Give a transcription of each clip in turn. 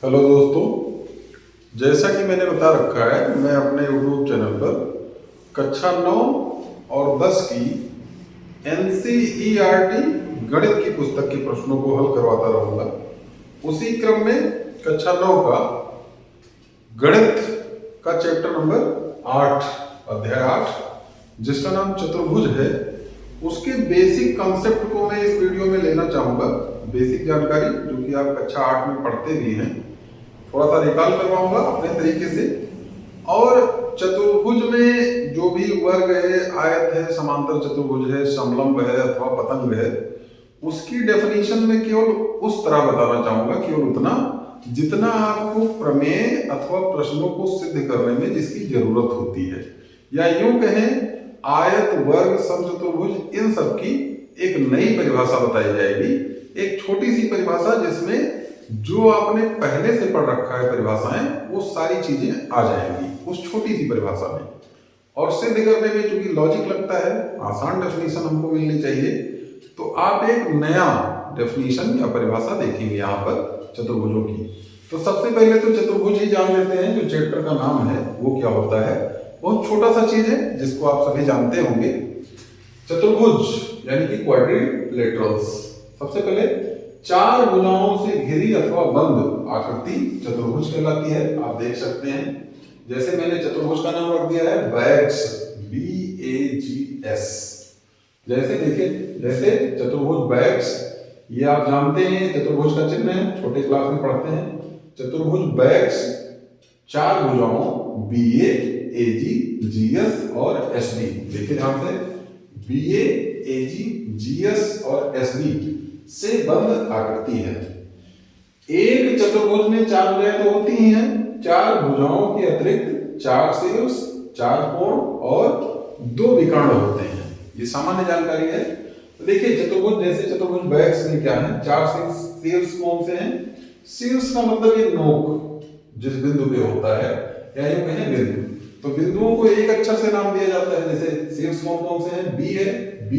Hello दोस्तों, जैसा कि मैंने बता रखा है, मैं अपने YouTube चैनल पर कक्षा 9 और 10 की NCERT गणित की पुस्तक के प्रश्नों को हल करवाता रहूँगा। उसी क्रम में कक्षा 9 का गणित का चैप्टर नंबर 8 अध्याय 8 जिसका नाम चतुर्भुज है, उसके बेसिक कॉन्सेप्ट को मैं इस वीडियो में लेना चाहूँगा। बेसिक जानकारी जो कि आप कक्षा 8 में पढ़ते भी हैं, थोड़ा सा रिकॉल करवाऊंगा अपने तरीके से। और चतुर्भुज में जो भी वर्ग है, आयत है, समांतर चतुर्भुज है, समलंब है अथवा पतंग है, उसकी डेफिनेशन में केवल उस तरह बताना चाहूंगा, केवल उतना जितना आपको प्रमेय अथवा प्रश्नों को सिद्ध करने में जिसकी जरूरत होती है, या यूं कहें आयत, वर्ग, समचतुर्भुज, इन सब की एक नई परिभाषा बताई जाएगी। एक छोटी सी परिभाषा जिसमें जो आपने पहले से पढ़ रखा है परिभाषाएं, वो सारी चीजें आ जाएंगी उस छोटी सी परिभाषा में। और सिद्ध करने में चूंकि लॉजिक लगता है, आसान डेफिनेशन हमको मिलनी चाहिए, तो आप एक नया डेफिनेशन या परिभाषा देखेंगे यहाँ पर चतुर्भुजों की। तो सबसे पहले तो चतुर्भुज ही जान लेते हैं। जो चैप्टर का नाम है वो क्या होता है, बहुत छोटा सा चीज है जिसको आप सभी जानते होंगे। चतुर्भुज यानी कि क्वाड्रिलेटरल्स। सबसे पहले चार भुजाओं से घिरी अथवा बंद आकृति चतुर्भुज कहलाती है। आप देख सकते हैं, जैसे मैंने चतुर्भुज का नाम रख दिया है बैग्स, BAGS। जैसे देखिए, जैसे चतुर्भुज बैग्स, ये आप जानते हैं चतुर्भुज का चिन्ह है, छोटे क्लास में पढ़ते हैं। चतुर्भुज बैग्स चार भुजाओं BA, AG, GS और SD। देखिए ध्यान से, BA, AG, GS और SD से बंद आकृति है। एक चतुर्भुज में चार भुजाएं तो होती ही हैं, चार भुजाओं के अतिरिक्त चार शीर्ष, चार कोण और दो विकर्ण होते हैं। ये सामान्य जानकारी है। तो देखिए चतुर्भुज, जैसे चतुर्भुज बैग्स में क्या है, चार शीर्ष कौन से हैं? शीर्ष का मतलब ये नोक जिस बिंदु पे होता है, या यूं कहें बिंदु। तो बिंदुओं को एक अक्षर से नाम दिया जाता है। जैसे शीर्ष कौन कौन से हैं? B है, B,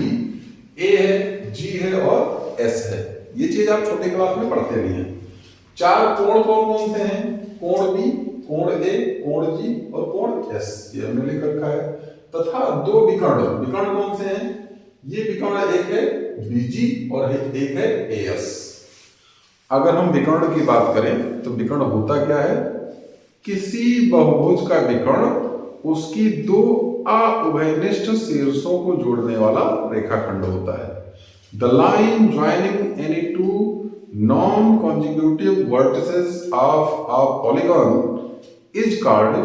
A है, G है और S है। ये चीज आप छोटे क्लास में पढ़ते भी हैं। चार कोण कौन कौन से हैं? कोण B, कोण A, कोण G और कोण S, ये हमने लिख रखा है। तथा दो विकर्ण, विकर्ण कौन से हैं? ये विकर्ण एक है BG और एक है AS। अगर हम विकर्ण की बात करें तो विकर्ण होता क्या है? किसी बहुभुज का विकर्ण उसकी दो अउभयनिष्ठ शीर्षों को जोड़ने वाला रेखाखंड होता है। The line joining any two non-consecutive vertices of a polygon is called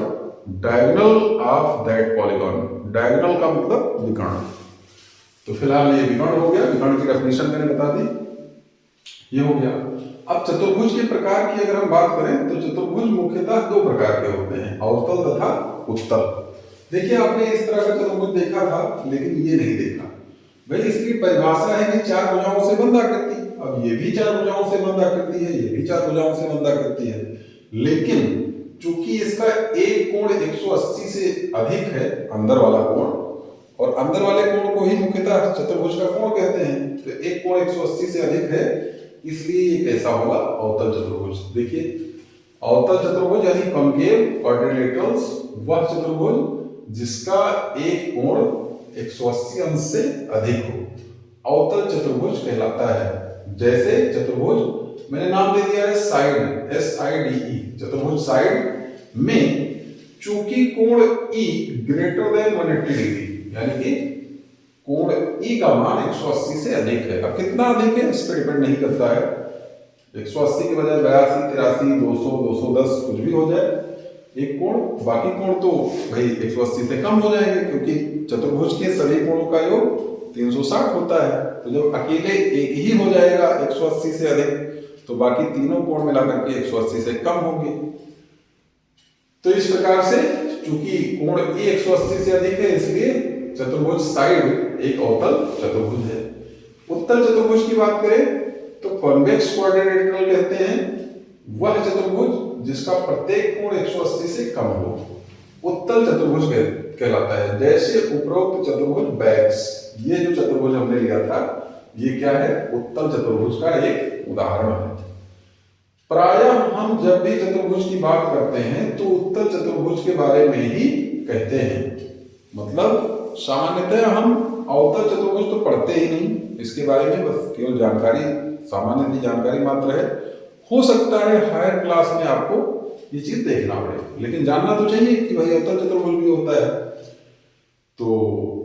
diagonal of that polygon। diagonal का मतलब विकर्ण। तो फिलहाल ये विकर्ण हो गया, विकर्ण की डेफिनेशन मैंने बता दी, ये हो गया। अब चतुर्भुज के प्रकार की अगर हम बात करें तो चतुर्भुज मुख्यतः दो प्रकार के होते हैं, अवतल तथा उत्तल। देखिए आपने इस तरह का चतुर्भुज देखा था, लेकिन ये नहीं देखा। भाई इसकी परिभाषा है कि चार भुजाओं से बंद आकृति। अब ये भी चार भुजाओं से बंद आकृति है, ये भी चार भुजाओं से बंद आकृति है, लेकिन चूंकि इसका एक कोण 180 से अधिक है, अंदर वाला कोण, और अंदर वाले कोण को ही मुख्यतः चतुर्भुज का कोण कहते हैं। तो एक कोण 180 से अधिक है, इसलिए ये कैसा होगा? अवतल चतुर्भुज। देखिए अवतल चतुर्भुज यानी कॉन्केव क्वाड्रिलेटरल्स, वह चतुर्भुज जिसका एक कोण 180 अंश से अधिक हो, अवतल चतुर्भुज कहलाता है। जैसे चतुर्भुज मैंने नाम दे दिया है साइड, SIDE। चतुर्भुज साइड में चूंकि कोण E ग्रेटर देन 180 डिग्री, यानी कि कोण E का मान 180 से अधिक है। अब कितना अधिक है इस पर डिपेंड नहीं करता है, 180 के बजाय 82, 83, 200, 210 कुछ भी हो जाए एक कोण। बाकी कोण तो भाई 180 से कम हो जाएंगे, क्योंकि चतुर्भुज के सभी कोणों का योग 360 होता है। तो जब अकेले एक ही हो जाएगा 180 से अधिक, तो बाकी तीनों कोण मिलाकर के 180 से कम होंगे। तो इस प्रकार से चूंकि कोण E 180 से अधिक है, इसलिए चतुर्भुज साइड एक अवतल चतुर्भुज है। उत्तल चतुर्भुज की बात करें तो कॉन्वेक्स क्वाड्रिलेटरल कहते हैं वह चतुर्भुज जिसका प्रत्येक कोण 180 से कम हो, उत्तल चतुर्भुज कहलाता है। जैसे उपरोक्त चतुर्भुज बैग्स, ये जो चतुर्भुज हमने लिया था, ये क्या है? उत्तल चतुर्भुज का एक उदाहरण है। प्रायः हम जब भी चतुर्भुज की बात करते हैं तो उत्तल चतुर्भुज के बारे में ही कहते हैं। मतलब सामान्यतः हम अवतल चतुर्भुज तो पढ़ते ही नहीं, इसके बारे में बस केवल जानकारी, सामान्य सी जानकारी मात्र है। हो सकता है हायर क्लास में आपको ये चीज देखना पड़े, लेकिन जानना तो चाहिए कि भाई अवतल चतुर्भुज भी होता है। तो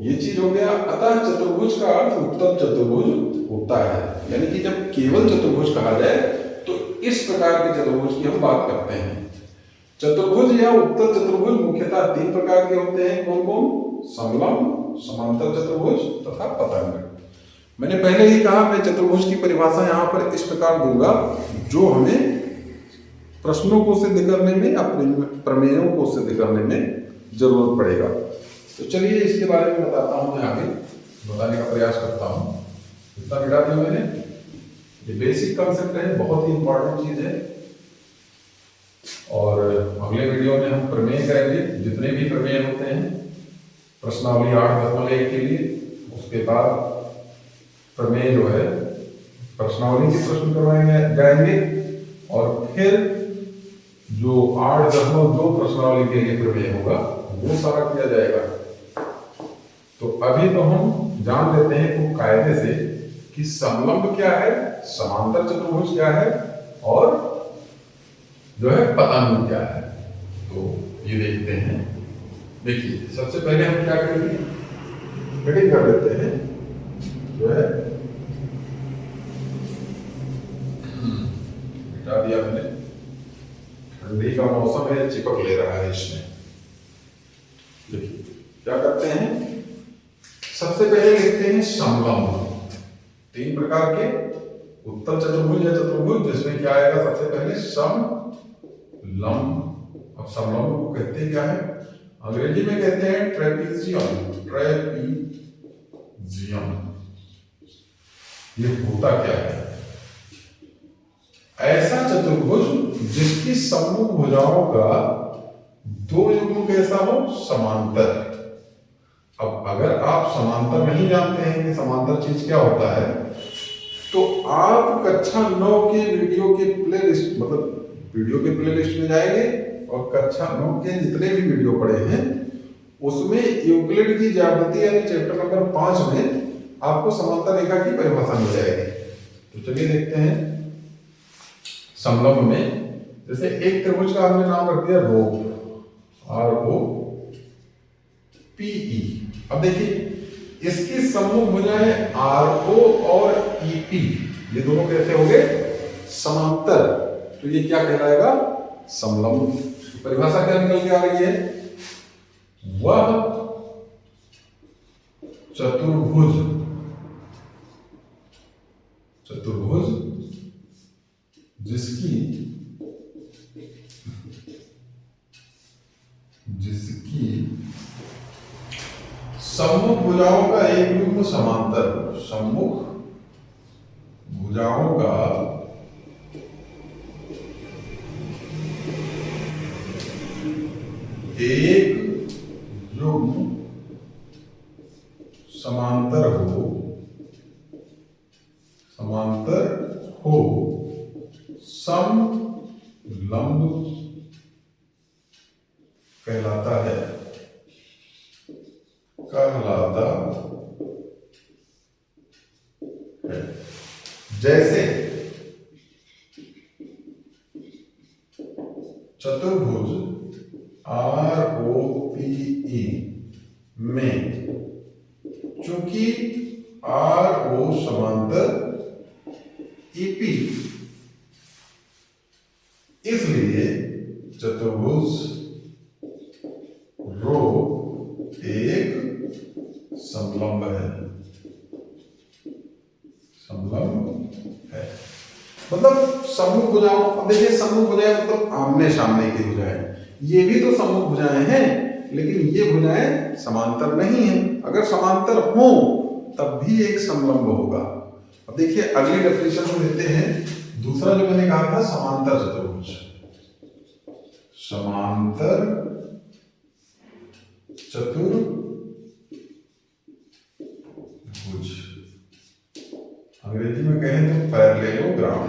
ये चीज हो गया। अतः चतुर्भुज का अर्थ उत्तल चतुर्भुज होता है, यानी कि जब केवल चतुर्भुज कहा जाए तो इस प्रकार के चतुर्भुज की हम बात करते हैं। चतुर्भुज या उत्तल चतुर्भुज मुख्यतः 3 प्रकार के होते हैं। कौन कौन? समलंब, समांतर चतुर्भुज तथा पतंग। मैंने पहले ही कहा, मैं चतुर्भुज की परिभाषा यहाँ पर इस प्रकार दूंगा जो हमें प्रश्नों को सिद्ध करने में या प्रमेयों को सिद्ध करने में जरूरत पड़ेगा। तो चलिए इसके बारे में बताता हूँ, मैं आगे बताने का प्रयास करता हूँ। इतना मिटा दिया मैंने। ये बेसिक कंसेप्ट है, बहुत ही इंपॉर्टेंट चीज है। और अगले वीडियो में हम प्रमेय करेंगे, जितने भी प्रमेय होते हैं प्रश्नावली 8.1 के लिए। उसके बाद प्रमेय जो है प्रश्नावली के प्रश्न करवाए जाएंगे और फिर जो 8.2 प्रश्नावली के लिए प्रमेय होगा वो सारा किया जाएगा। तो अभी तो हम जान लेते हैं खूब कायदे से कि समलंब क्या है, समांतर चतुर्भुज क्या है और जो है पतंग क्या है। तो ये देखते हैं। देखिए सबसे पहले हम क्या करेंगे, कटिंग कर लेते हैं। जो है मिटा दिया मैंने। ठंडी का मौसम है, चिपक ले रहा है इसमें। देखिए क्या करते हैं, सबसे पहले लिखते हैं समलंब। 3 प्रकार के उत्तल चतुर्भुज या चतुर्भुज, जिसमें क्या आएगा सबसे पहले समलंब। अब समलंब को कहते क्या है, अंग्रेजी में कहते हैं ट्रेपीजियम। ट्रेपीजियम ये होता क्या है? ऐसा चतुर्भुज जिसकी सम्मुख भुजाओं का 2 युग्म कैसा हो, समांतर। अब अगर आप समांतर नहीं जानते हैं कि समांतर चीज क्या होता है, तो आप कक्षा 9 के वीडियो के प्लेलिस्ट, मतलब वीडियो के प्लेलिस्ट में जाएंगे और कक्षा 9 के जितने भी वीडियो पड़े हैं उसमें यूक्लिड की ज्यामिति यानी चैप्टर नंबर 5 में आपको समांतर रेखा की परिभाषा मिल जाएगी। तो चलिए देखते हैं समलंब में। जैसे एक त्रिभुज का हमने नाम रख दिया रोप, ROPE। अब देखिए इसकी सम्मुख भुजाएं RO और EP, ये दोनों कैसे हो गए, समांतर। तो ये क्या कहलाएगा, समलंब। परिभाषा क्या निकल के आ रही है, वह चतुर्भुज जिसकी सम्मुख भुजाओं का एक युग्म समांतर, सम्मुख भुजाओं का एक युग्म समांतर हो समलंब कहलाता है। जैसे चतुर्भुज ROPE में चूंकि RO समांतर EP, इसलिए चतुर्भुज रो एक समलंब है। मतलब सम्मुख भुजाओं, अब देखिए सम्मुख भुजाएं मतलब आमने सामने की भुजाएं, ये भी तो सम्मुख भुजाएं हैं, लेकिन ये भुजाएं समांतर नहीं है। अगर समांतर हो तब भी एक समलंब होगा। अब देखिए अगली डेफिनेशन हम लेते हैं। दूसरा जो मैंने कहा था समांतर चतुर्भुज, समांतर चतुर्भुज अंग्रेजी में कहें तो पैरेललोग्राम,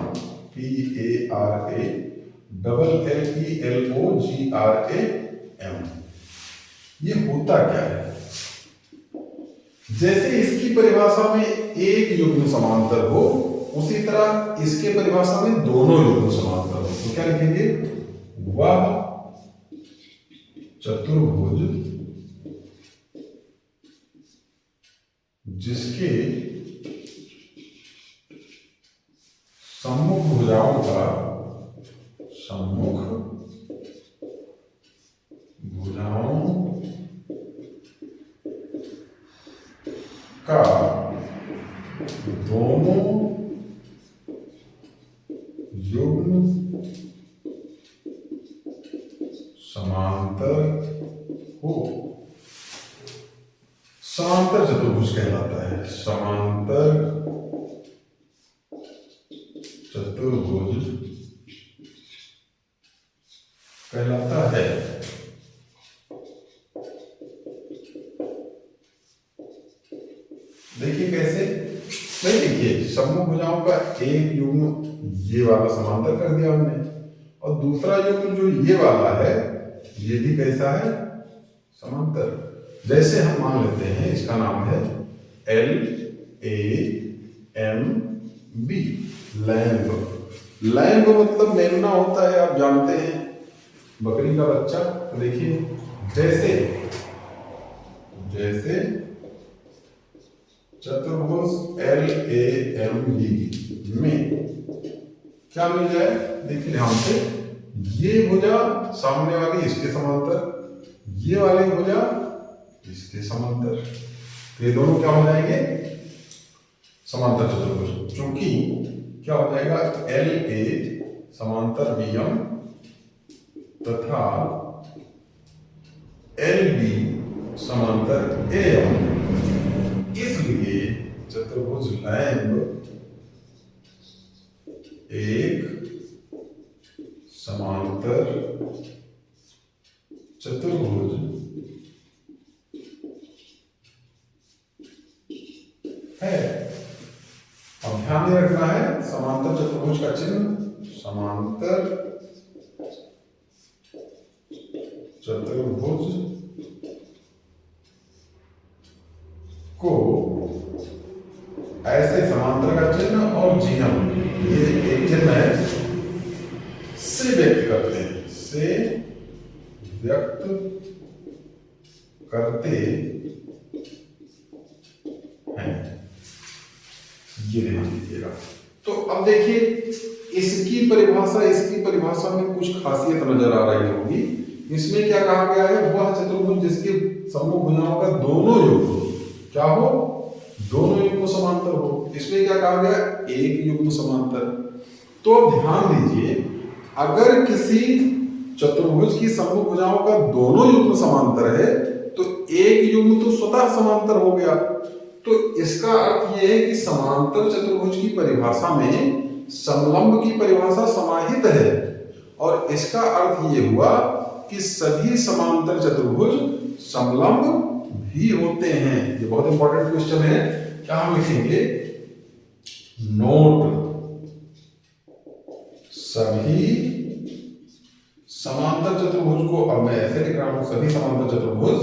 PARALLELOGRAM। LALLEGRAM। ये होता क्या है? जैसे इसकी परिभाषा में एक युग्म समांतर हो, उसी तरह इसके परिभाषा में दोनों युग्म समांतर हो। तो क्या लिखेंगे? वह चतुर्भुज जिसके सम्मुख भुजाओं का दोनों युग्म समांतर हो, समांतर चतुर्भुज कहलाता है। समांतर चतुर्भुज कहलाता है। देखिए कैसे? नहीं, देखिए सम्मुख भुजाओं का एक युग्म ये वाला समांतर कर दिया हमने, और दूसरा युग्म जो ये वाला है ये भी कैसा है? समांतर। जैसे हम मान लेते हैं इसका नाम है LAMB, लैम्ब। लैम्ब मतलब मेमना होता है, आप जानते हैं, बकरी का बच्चा। तो देखिए जैसे चतुर्भुज LAMB में क्या मिल जाए? देखिए ध्यान से, ये भुजा सामने वाली इसके समांतर, ये वाली भुजा इसके समांतर, तो ये दोनों क्या हो जाएंगे? समांतर चतुर्भुज। चूंकि क्या हो जाएगा? LA समांतर BM तथा LB समांतर AM, इसलिए चतुर्भुज लैम्ब एक समांतर चतुर्भुज है। अब ध्यान में रखना है समांतर चतुर्भुज का चिन्ह, समांतर चतुर्भुज को ऐसे समांतर का चिन्ह और GM, ये एक चिन्ह है, से व्यक्त करते हैं, से व्यक्त करते हैं। ये ध्यान दीजिएगा। तो अब देखिए इसकी परिभाषा में कुछ खासियत नजर आ रही होगी। इसमें क्या कहा गया है? वह चतुर्भुज जिसके सम्मुख भुजाओं का दोनों युग्म क्या हो? दोनों युग्म समांतर हो। इसमें क्या कहा गया? एक युग्म समांतर। तो अब ध्यान दीजिए, अगर किसी चतुर्भुज की सम्मुख भुजाओं का दोनों युग्म समांतर है तो एक युग्म तो स्वतः समांतर हो गया। तो इसका अर्थ यह है कि समांतर चतुर्भुज की परिभाषा में समलंब की परिभाषा समाहित है, और इसका अर्थ यह हुआ कि सभी समांतर चतुर्भुज समलंब भी होते हैं। ये बहुत इंपॉर्टेंट क्वेश्चन है। क्या हम लिखेंगे? नोट, सभी समांतर चतुर्भुज को, अब मैं ऐसे लिख रहा हूं, सभी समांतर चतुर्भुज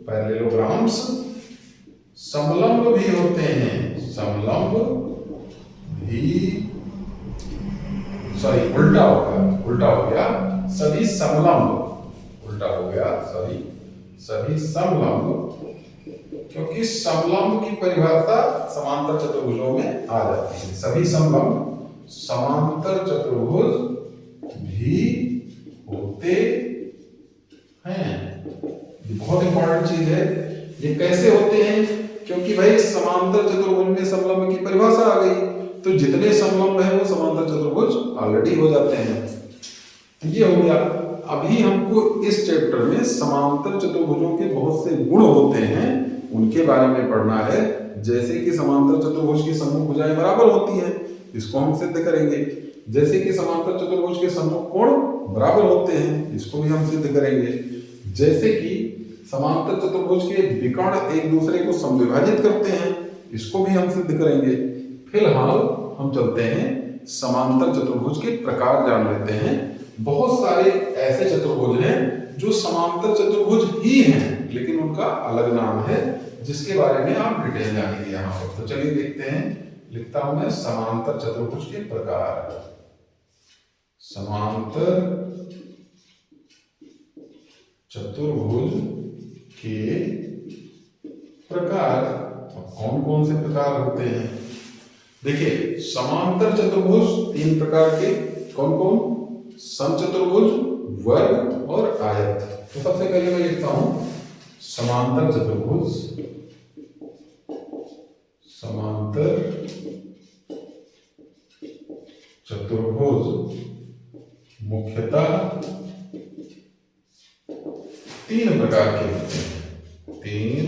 पैरेललोग्राम्स समलंब भी होते हैं। समलंब भी, सॉरी उल्टा हो गया, सभी समलंब, उल्टा हो गया, सभी समलंब, क्योंकि समलंब की परिभाषा समांतर चतुर्भुजों में आ जाती है। सभी समलंब समांतर चतुर्भुज भी होते हैं। ये बहुत इंपॉर्टेंट चीज है। ये कैसे होते हैं? क्योंकि भाई समांतर चतुर्भुज में समलंब की परिभाषा आ गई, तो जितने समलंब है वो समांतर चतुर्भुज ऑलरेडी हो जाते हैं। ये हो गया। अभी हमको इस चैप्टर में समांतर चतुर्भुजों के बहुत से गुण होते हैं, उनके बारे में पढ़ना है। जैसे कि समांतर चतुर्भुज की सम्मुख भुजाएं बराबर होती हैं, इसको हम सिद्ध करेंगे। जैसे कि समांतर चतुर्भुज के सम्मुख कोण बराबर होते हैं, इसको भी हम सिद्ध करेंगे। जैसे कि समांतर चतुर्भुज के विकर्ण एक दूसरे को समविभाजित करते हैं, इसको भी हम सिद्ध करेंगे। फिलहाल हम चलते हैं समांतर चतुर्भुज के प्रकार जान लेते हैं। बहुत सारे ऐसे चतुर्भुज हैं जो समांतर चतुर्भुज ही हैं लेकिन उनका अलग नाम है, जिसके बारे में आप डिटेल जानेंगे यहाँ पर। तो चलिए देखते हैं, लिखता हूं मैं समांतर चतुर्भुज के प्रकार। समांतर चतुर्भुज के प्रकार कौन कौन से प्रकार होते हैं? देखिए, समांतर चतुर्भुज तीन प्रकार के कौन कौन? समचतुर्भुज, वर्ग और आयत। तो सबसे पहले मैं लिखता हूं समांतर चतुर्भुज। समांतर चतुर्भुज मुख्यतः तीन प्रकार के होते हैं। तीन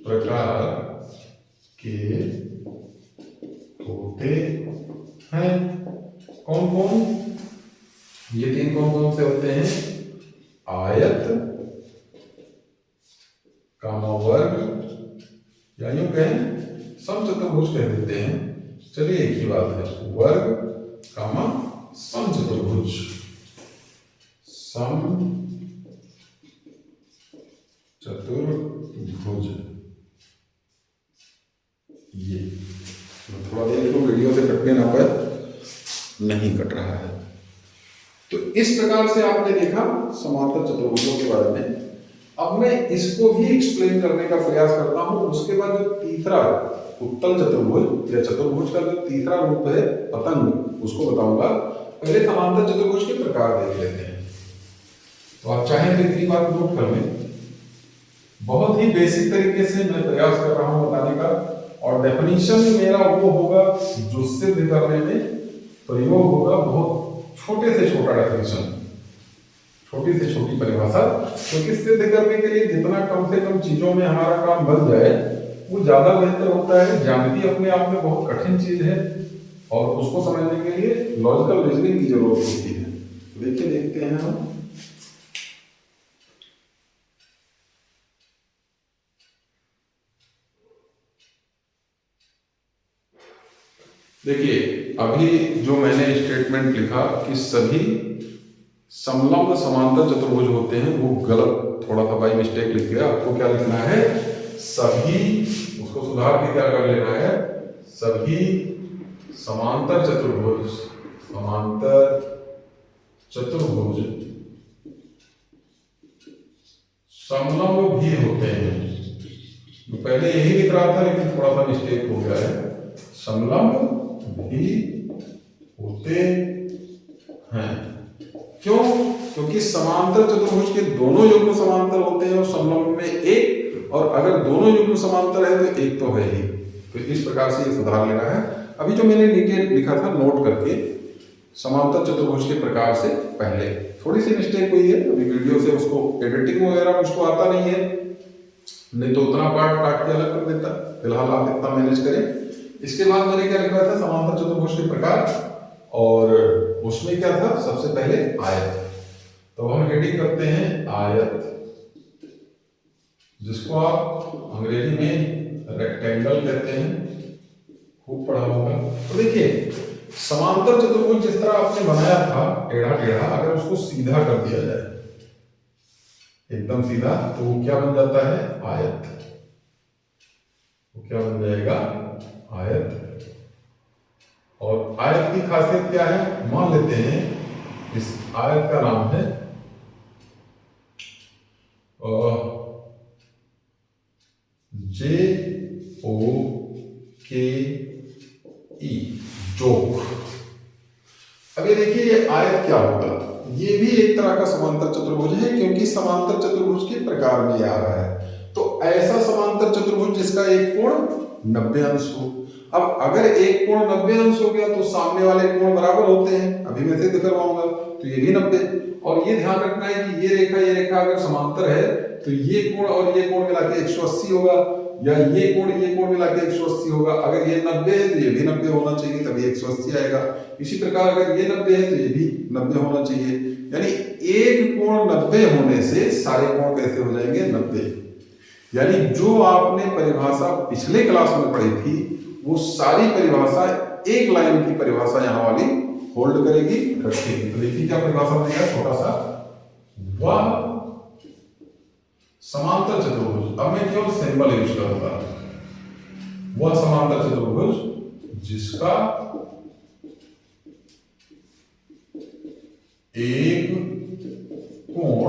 प्रकार के होते हैं। कौन कौन? ये तीन कौन कौन से होते हैं? आयत, कामा वर्ग, या यूं कहें समचतुर्भुज कह देते हैं। चलिए एक ही बात है, वर्ग कामा समचतुर्भुज। सम चतुर्भुज, ये थोड़ा देर को वीडियो से कटने ना पाए, नहीं कट रहा है। तो इस प्रकार से आपने देखा समांतर चतुर्भुजों के बारे में। अब मैं इसको भी एक्सप्लेन करने का प्रयास करता हूं। उसके बाद जो तीसरा उत्तल चतुर्भुज या चतुर्भुज का जो तीसरा रूप है पतंग, उसको बताऊंगा। पहले समांतर चतुर्भुज के प्रकार देख लेते हैं। तो आप चाहें तो इतनी बात नोट कर लें। बहुत ही बेसिक तरीके से मैं प्रयास कर रहा हूं बताने का, और डेफिनेशन मेरा वो होगा जो सिद्ध करने में प्रयोग होगा। बहुत छोटे से छोटा डेफिनेशन, छोटी से छोटी परिभाषा, क्योंकि सिद्ध करने के लिए जितना कम से कम चीजों में हमारा काम बन जाए वो ज्यादा बेहतर होता है। ज्यामिति अपने आप में बहुत कठिन चीज है और उसको समझने के लिए लॉजिकल रीजनिंग की जरूरत होती है। देखिए, देखते हैं हम। देखिए, अभी जो मैंने स्टेटमेंट लिखा कि सभी समलंब समांतर चतुर्भुज होते हैं, वो गलत थोड़ा सा बाई मिस्टेक लिख गया। आपको क्या लिखना है? सभी, उसको सुधार के क्या कर लेना है? सभी समांतर चतुर्भुज, समांतर चतुर्भुज समलंब भी होते हैं। पहले यही लिख रहा था लेकिन थोड़ा सा मिस्टेक हो गया है। समलंब भी होते हैं। क्यों? क्योंकि समांतर चतुर्भुज के दोनों युग्म समांतर होते हैं और समलंब में एक, और अगर दोनों युग्म समांतर है तो एक तो है ही। तो इस प्रकार से ये सुधार लेना है। अभी जो मैंने नीचे लिखा था नोट करके, समांतर चतुर्भुज के प्रकार से पहले थोड़ी सी मिस्टेक हुई है। अभी वीडियो से उसको एडिटिंग वगैरह मुझको आता नहीं है, नहीं तो उतना पार्ट काट के अलग कर देता। फिलहाल आप इतना मैनेज करें। इसके बाद मैंने क्या लिखा था? समांतर चतुर्भुज के प्रकार, और उसमें क्या था? सबसे पहले आयत। तो हम हेडिंग करते हैं आयत, जिसको आप अंग्रेजी में रेक्टेंगल कहते हैं, खूब पढ़ा होगा। तो देखिए, समांतर चतुर्भुज जिस तरह आपने बनाया था टेढ़ा टेढ़ा, अगर उसको सीधा कर दिया जाए एकदम सीधा, तो वो क्या बन जाता है? आयत। वो क्या बन जाएगा? आयत। और आयत की खासियत क्या है? मान लेते हैं इस आयत का नाम है JOKE, जोक। अब ये देखिए, ये आयत क्या होगा? ये भी एक तरह का समांतर चतुर्भुज है, क्योंकि समांतर चतुर्भुज के प्रकार में आ रहा है। तो ऐसा समांतर चतुर्भुज जिसका एक कोण 90 अंश हो। अब अगर एक कोण 90 अंश हो गया तो सामने वाले कोण बराबर होते हैं। अभी मैं सिद्ध करवाऊंगा, तो ये भी 90। और ये ध्यान रखना है कि ये रेखा अगर समांतर है तो ये कोण और ये कोण मिला के 180 होगा, या ये कोण मिला के 180 होगा। अगर ये 90 है तो ये भी 90 होना चाहिए, तभी 180 आएगा। इसी प्रकार अगर ये 90 है तो ये भी 90 होना चाहिए। यानी एक कोण 90 होने से सारे कोण कैसे हो जाएंगे? 90। यानी जो आपने परिभाषा पिछले क्लास में पढ़ी थी वो सारी परिभाषा एक लाइन की परिभाषा यहाँ वाली होल्ड करेगी, रखेगी। तो देखिए क्या परिभाषा बनेगा, छोटा सा, वह समांतर चतुर्भुज, अब मैं केवल सिंबल यूज करूंगा, वह समांतर चतुर्भुज जिसका एक कोण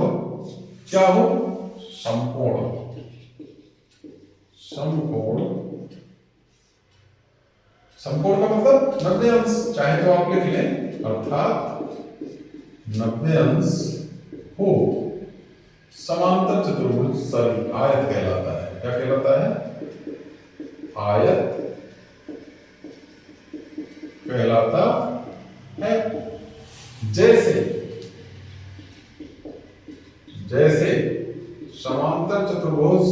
क्या हो, समकोण, समकोण, समकोण का मतलब 90 अंश, चाहे तो आप लिख लें, अर्थात 90 अंश हो, समांतर चतुर्भुज सॉरी आयत कहलाता है। क्या कहलाता है, आयत कहलाता है। जैसे जैसे समांतर चतुर्भुज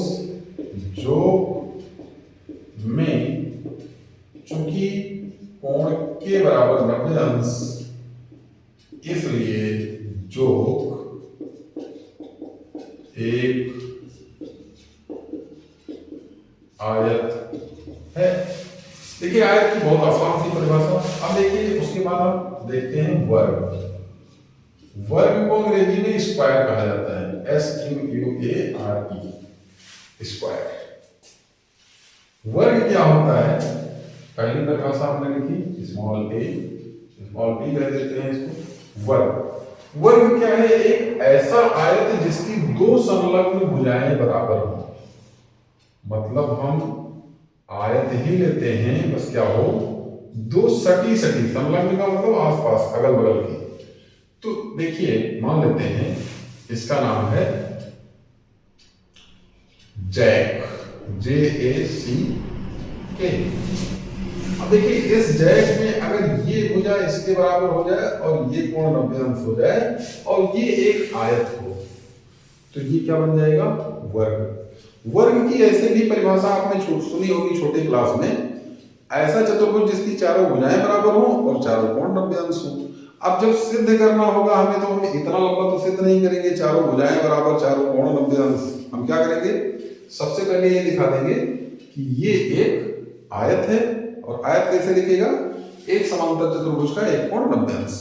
जो में चूंकि कोण के बराबर 90 अंश, इसलिए जो एक आयत है। देखिए आयत की बहुत आसान सी परिभाषा। अब देखिए उसके बाद हम देखते हैं वर्ग। वर्ग को अंग्रेजी में स्क्वायर कहा जाता है, SQUARE, स्क्वायर। वर्ग क्या होता है, पहली परिभाषा हमने लिखी स्मॉल a, स्मॉल b कह देते हैं इसको। वर्ग, वर्ग क्या है, एक ऐसा आयत जिसकी दो संलग्न भुजाएं बराबर हो। मतलब हम आयत ही लेते हैं, बस क्या हो, दो सटी सटी, संलग्न का मतलब आसपास अगल बगल की। तो देखिए मान लेते हैं इसका नाम है जैक, JACK। अब देखिए इस जैक में अगर ये भुजा इसके बराबर हो जाए और ये कोण 90 अंश हो जाए और ये एक आयत हो, तो ये क्या बन जाएगा, वर्ग। वर्ग की ऐसे भी परिभाषा आपने सुनी होगी छोटे क्लास में, ऐसा चतुर्भुज जिसकी चारों भुजाएं बराबर हो और चारों कोण 90 अंश हो। अब जब सिद्ध करना होगा हमें, तो हम इतना लंबा तो सिद्ध नहीं करेंगे, चारों भुजाएं बराबर चारों कोण 90 अंश। हम क्या करेंगे, सबसे पहले ये दिखा देंगे कि ये एक आयत है, और आयत कैसे दिखेगा, एक समांतर चतुर्भुज का एक कोण 90 अंश,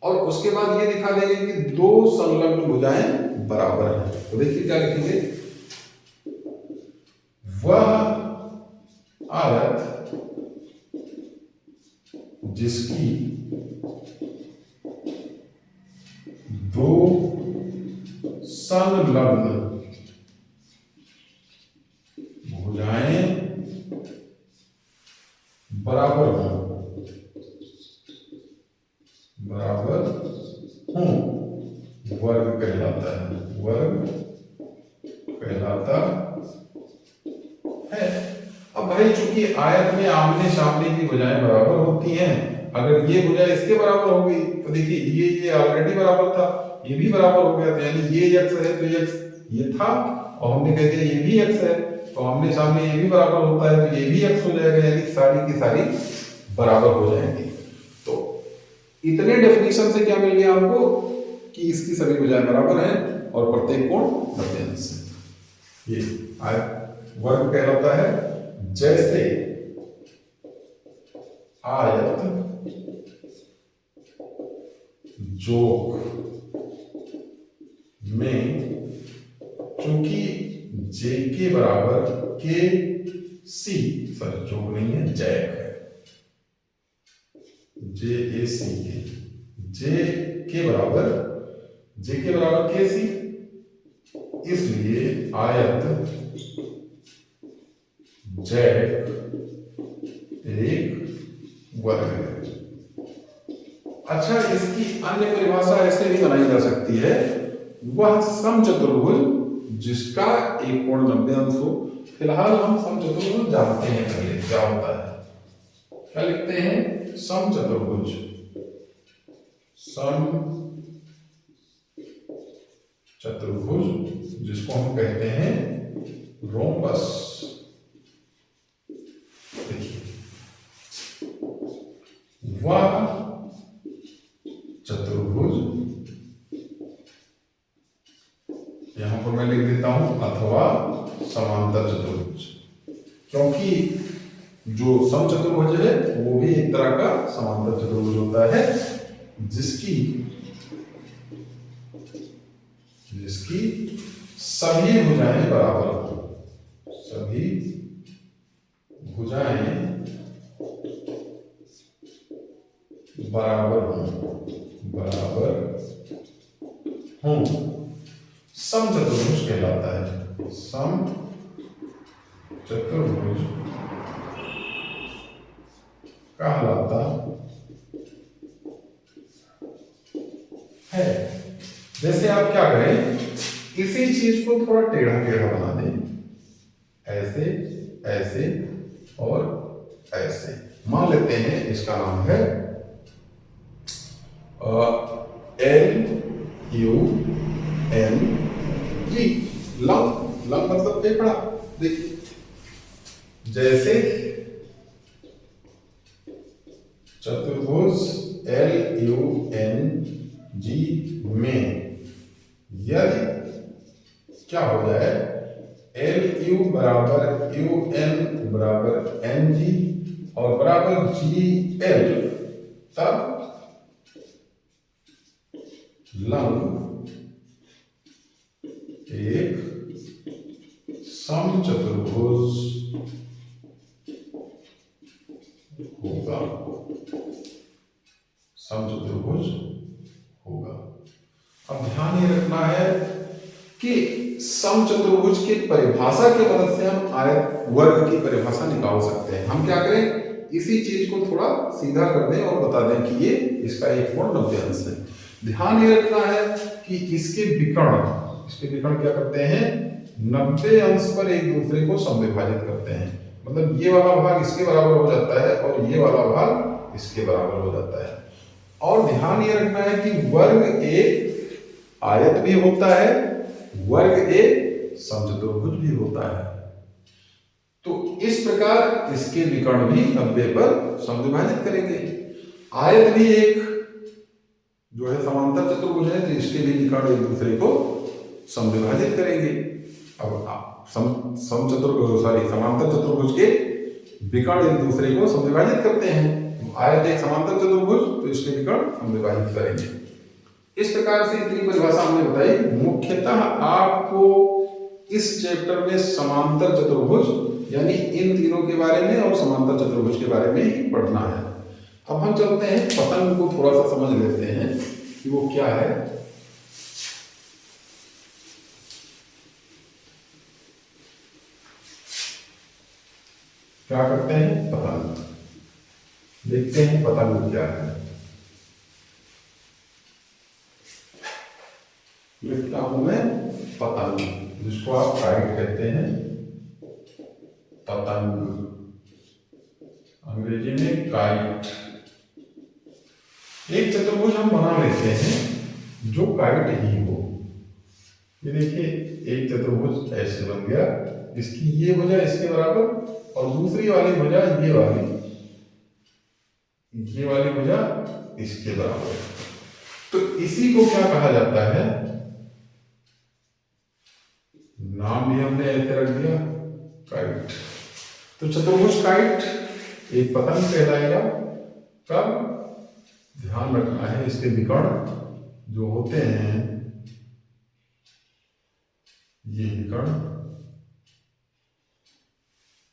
और उसके बाद ये दिखा देंगे कि दो संलग्न भुजाएं बराबर हैं। तो देखिए क्या लिखेंगे, वह आयत जिसकी दो संलग्न भुजाएं बराबर हों, वर्ग कहलाता है, वर्ग कहलाता है। अब भाई चूंकि आयत में आमने सामने की भुजाएं बराबर होती हैं, अगर ये भुजा इसके बराबर हो गई तो देखिए ये ऑलरेडी बराबर था, ये भी बराबर हो गया, तो यानी ये x है तो x ये था, और हमने कह दिया ये भी x है, तो आमने सामने ये भी बराबर होता है तो ये भी x हो जाएगा, यानी सारी की सारी बराबर हो जाएंगी। तो इतने डेफिनेशन से क्या मिल गया आपको कि इसकी सभी भुजाएं बराबर हैं और प्रत्येक कोण 90 अंश है। ये वर्ग कहलाता है। जैसे आयत जोक में चूंकि जे के बराबर के सी, सॉरी जोक नहीं है, जैक है, JACK, जे के बराबर के सी, इसलिए आयत जैक एक वर्ग है। अच्छा, इसकी अन्य परिभाषा ऐसे भी बनाई जा सकती है, वह समचतुर्भुज जिसका एक कोण 90 अंश हो। फिलहाल हम समचतुर्भुज जानते हैं पहले क्या होता है, क्या लिखते हैं, समचतुर्भुज, समचतुर्भुज जिसको हम कहते हैं रोम्बस। देखिए वह चतुर्भुज, यहां पर मैं लिख देता हूं, अथवा समांतर चतुर्भुज, क्योंकि जो समचतुर्भुज है वो भी एक तरह का समांतर चतुर्भुज होता है जिसकी जिसकी सभी भुजाएं बराबर हो, सभी भुजाएं बराबर हों समचतुर्भुज कहलाता है। समचतुर्भुज कहलाता है। जैसे आप क्या करें, इसी चीज को थोड़ा टेढ़ा टेढ़ा बना दें, ऐसे ऐसे और ऐसे। मान लेते हैं इसका नाम है LUNG, लंब। लंब मतलब फेफड़ा। देखिए, जैसे चतुर्भुज LUNG में यदि क्या हो जाए, LU बराबर UN बराबर NG और बराबर GL, तब लंब एक समचतुर्भुज होगा, समचतुर्भुज होगा। अब ध्यान ये रखना है कि समचतुर्भुज की परिभाषा की मदद से हम आयत वर्ग की परिभाषा निकाल सकते हैं। हम क्या करें, इसी चीज को थोड़ा सीधा कर दें और बता दें कि ये इसका एक कोण 90 अंश है। ध्यान ये रखना है कि इसके विकर्ण क्या करते हैं, 90 अंश पर एक दूसरे को समविभाजित करते हैं। मतलब ये वाला भाग इसके बराबर हो जाता है और ये वाला भाग इसके बराबर हो जाता है। और ध्यान ये रखना है कि वर्ग एक आयत भी होता है, वर्ग एक समचतुर्भुज भी होता है। तो इस प्रकार इसके विकर्ण भी 90 पर समविभाजित करेंगे। आयत भी एक जो है समांतर चतुर्भुज है, तो इसके भी विकर्ण एक दूसरे को समविभाजित करेंगे। अब समांतर चतुर्भुज के विकर्ण एक दूसरे को समविभाजित करते हैं। आयत एक समांतर चतुर्भुज, तो इसके विकर्ण समविभाजित करेंगे। इस प्रकार से इतनी परिभाषा हमने बताई। मुख्यतः आपको इस चैप्टर में समांतर चतुर्भुज यानी इन तीनों के बारे में और समांतर चतुर्भुज के बारे में ही पढ़ना है। अब हम चलते हैं पतंग को थोड़ा सा समझ लेते हैं कि वो क्या है। क्या करते हैं, पतंग देखते हैं पतंग क्या है। लिखता हूं मैं पतंग, जिसको आप काइट कहते हैं, पतंग अंग्रेजी में काइट। एक चतुर्भुज हम बना लेते हैं जो काइट ही हो। ये देखिए, एक चतुर्भुज ऐसे बन गया, इसकी ये भुजा इसके बराबर और दूसरी वाली भुजा ये वाली भुजा इसके बराबर। तो इसी को क्या कहा जाता है, नाम भी हमने ऐसे रख दिया, काइट। तो चतुर्भुज काइट एक पतंग कहलाएगा। कब, ध्यान रखना है इसके विकर्ण जो होते हैं, ये विकर्ण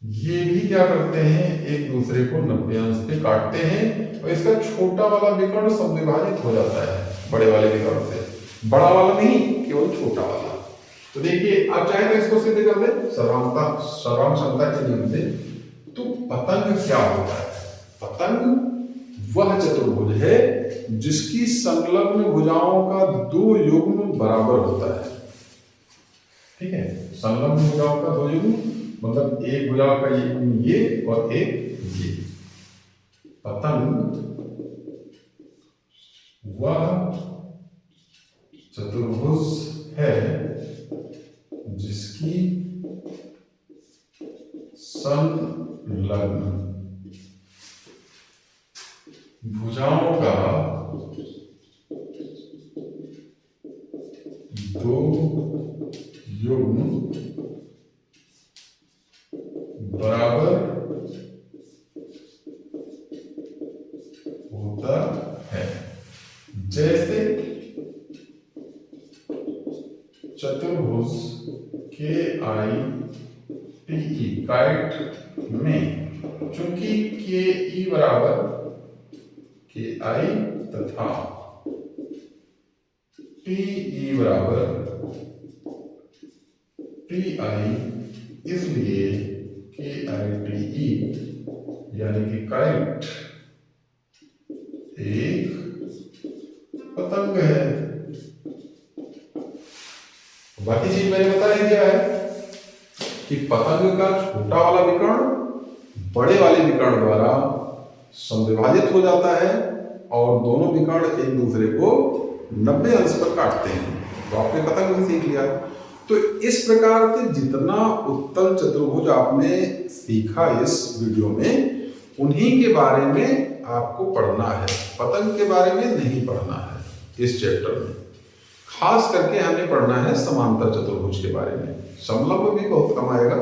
ये भी क्या करते हैं, एक दूसरे को 90 अंश पे काटते हैं और इसका छोटा वाला विकर्ण समविभाजित हो जाता है बड़े वाले विकर्ण से। बड़ा वाला नहीं, केवल छोटा वाला। तो देखिए, आप चाहे तो इसको सिद्ध कर दें सर्वांग क्षमता के नियम से। तो पतंग क्या होता है, पतंग वह चतुर्भुज है जिसकी संलग्न भुजाओं का 2 युग्म बराबर होता है। ठीक है, संलग्न भुजाओं का 2 युग्म मतलब एक भुजा का ये और एक ये। पतंग वह चतुर्भुज है जिसकी संलग्न भुजाओं का 2 युग्म बराबर होता है। जैसे चतुर्भुज KITE काइट में चूंकि KE बराबर KI तथा TE बराबर TI, इसलिए KITE यानी कि काइट एक पतंग है। बाकी चीज मैंने बताया दिया है कि पतंग का छोटा वाला विकर्ण बड़े वाले विकर्ण द्वारा समविभाजित हो जाता है और दोनों विकर्ण एक दूसरे को 90 अंश पर काटते हैं। तो आपने पतंग भी सीख लिया। तो इस प्रकार से जितना उत्तल चतुर्भुज आपने सीखा इस वीडियो में, उन्हीं के बारे में आपको पढ़ना है, पतंग के बारे में नहीं पढ़ना है इस चैप्टर में। खास करके हमें पढ़ना है समांतर चतुर्भुज के बारे में। समलंब भी बहुत कम आएगा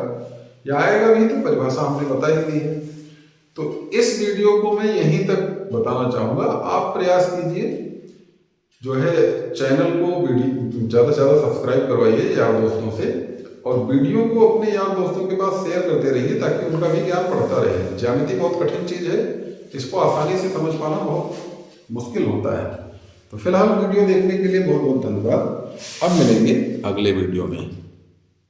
या आएगा भी तो परिभाषा हमने बता ही दी है। तो इस वीडियो को मैं यहीं तक बताना चाहूंगा। आप प्रयास कीजिए, जो है चैनल को वीडियो ज़्यादा से ज़्यादा सब्सक्राइब करवाइए यार दोस्तों से, और वीडियो को अपने यार दोस्तों के पास शेयर करते रहिए ताकि उनका भी ज्ञान बढ़ता रहे। ज्यामिति बहुत कठिन चीज़ है, इसको आसानी से समझ पाना बहुत मुश्किल होता है। तो फिलहाल वीडियो देखने के लिए बहुत बहुत धन्यवाद। अब मिलेंगे अगले वीडियो में।